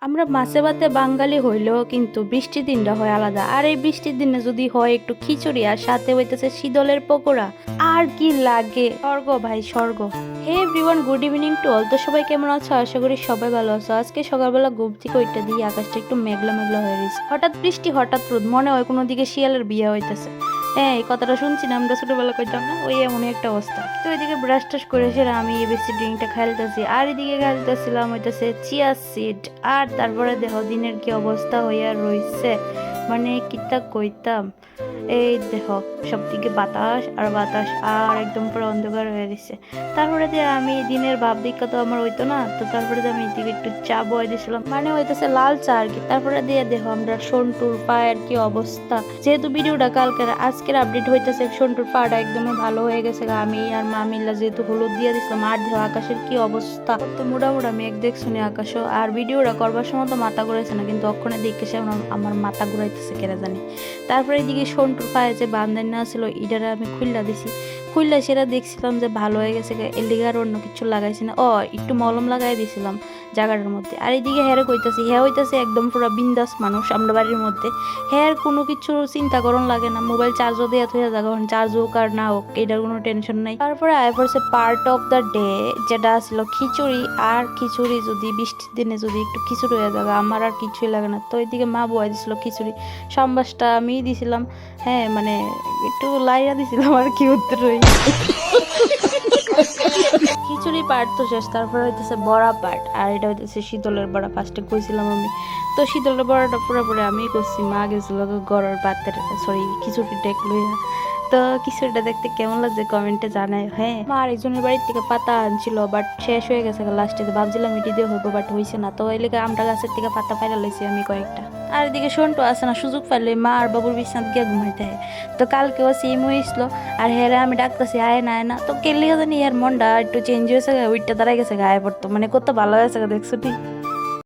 আমরা মাছে ভাতে বাঙালি হইলেও কিন্তু বৃষ্টির দিনটা হয় আলাদা। আর এই বৃষ্টির দিনে যদি হয় একটু খিচুড়ি আর সাথে হইতেছে শীতলের পকোড়া, আর কি লাগে! স্বর্গ ভাই, স্বর্গ। Hey everyone, good evening to all. তো সবাই কেমন আছো? আশা করি সবাই ভালো আছো। আজকে সকালবেলা ঘুম থেকে ওইটা দিয়ে আকাশটা একটু মেঘলা মেঘলা হয়ে রয়েছে। হঠাৎ বৃষ্টি, হঠাৎ রোদ, মনে হয় কোনো দিকে শিয়ালের বিয়ে হইতেছে। হ্যাঁ, এই কথাটা শুনছি না, আমরা ছোটবেলা কইতাম না, ওই এমনই একটা অবস্থা। তো এদিকে ব্রাশ টাশ করে সেরা আমি এবিসি ড্রিঙ্কটা খাইতেছি, আর এদিকে খাইতেছিলাম হইতেছে চিয়া সিড। আর তারপরে দেহ দিনের কি অবস্থা হইয়া রইছে, মানে কিতা কইতাম। এই দেহ সবদিকে বাতাস আর বাতাস, আর একদম পুরো অন্ধকার হয়ে দিছে। তারপরে দিয়ে আমি দিনের ভাব দীক্ষা তো আমার হইতো না, তো তারপরে দিয়ে আমি এদিকে একটু চা বয়ে দিয়েছিলাম, মানে হইতেছে লাল চা আর কি। তারপরে দিয়ে দেখো আমরা সন্টুর পায়ের কি অবস্থা। যেহেতু ভিডিওটা কালকের, আজকের আপডেট হইতেছে সন্টুর পাটা একদমই ভালো হয়ে গেছে। আমি আর মা মিল্লা যেহেতু হলুদ দিয়ে দিছিলাম, আর দেখো আকাশের কি অবস্থা, তো মোটামুটি মেঘ দেখছুনি আকাশও। আর ভিডিওটা করবার সময় তো মাথা ঘুরাইছে না, কিন্তু অক্ষণে দেখে সে আমার মাথা ঘুরাইতেছে কেন জানি। তারপরে এদিকে সন্টুর পায়ে যে বান্ধাই ছিল ইটারে আমি খুললা দিছি। খুললা সেটা দেখছিলাম যে ভালো হয়ে গেছে, এর লিগে আর অন্য কিছু লাগাইছি না, একটু মলম লাগাই দিছিলাম জায়গাটার মধ্যে। আর এইদিকে হেরে কইতাছি, হ্যাঁ হইতাছে একদম পুরো বিন্দাস মানুষ আমরা বাড়ির মধ্যে। হ্যাঁ, কোনো কিছু চিন্তা করন লাগে না, মোবাইল চার্জও দিয়ে থইয়া যাবে, চার্জ হোক আর না হোক এটার কোনো টেনশন নাই। তারপরে আয় পড়ছে পার্ট অফ দ্য ডে, যেটা ছিল খিচুড়ি। আর খিচুড়ি যদি বৃষ্টির দিনে যদি একটু খিচুড়ি হয়ে যাবে, আমার আর কিছুই লাগে না। তো এইদিকে মা বয়ে দিছিল খিচুড়ি, সম্বাসটা আমি দিছিলাম। হ্যাঁ, মানে একটু লাইয়া দিছিলাম আর কি উত্তরই। খিচুড়ি পার্ট তো শেষ, তারপরে হইতেছে বড়া পার্ট। আর এটা হইতেছে শীতলের বড়া, ফার্স্টে কইছিলাম আমি। তো শীতলের বড়াটা পুরোপুরি আমি করছি, মা গেছিল গড়ের পাতের, সরি খিচুড়ি ডেক লইয়া। তো খিচুড়িটা দেখতে কেমন লাগছে কমেন্টে জানাই। হ্যাঁ, মা আরেকজনের বাড়ির থেকে পাতা আনছিল, বাট শেষ হয়ে গেছে লাস্টে। ভাবছিলাম এটি দিয়ে হইব, বাট হয়েছে না। তো এই লেগে আমরা গাছের থেকে পাতা পাইরা লইছি আমি কয়েকটা। আর এদিকে সন্টু আছে না, সুযোগ পাইলে মা আর বাবুর বিছনাত গিয়ে ঘুমাইতে হয়। তো কালকেও সেম হয়েছিল। আর হেরে আমি ডাকতেছি আয় না, আয় না, তো কেলিও জানি এর মনটা একটু চেঞ্জ হয়েছে, ওইটা দাঁড়াই গেছে গায়ে পড়তো, মানে কত ভালো হয়েছে দেখছো ঠিক।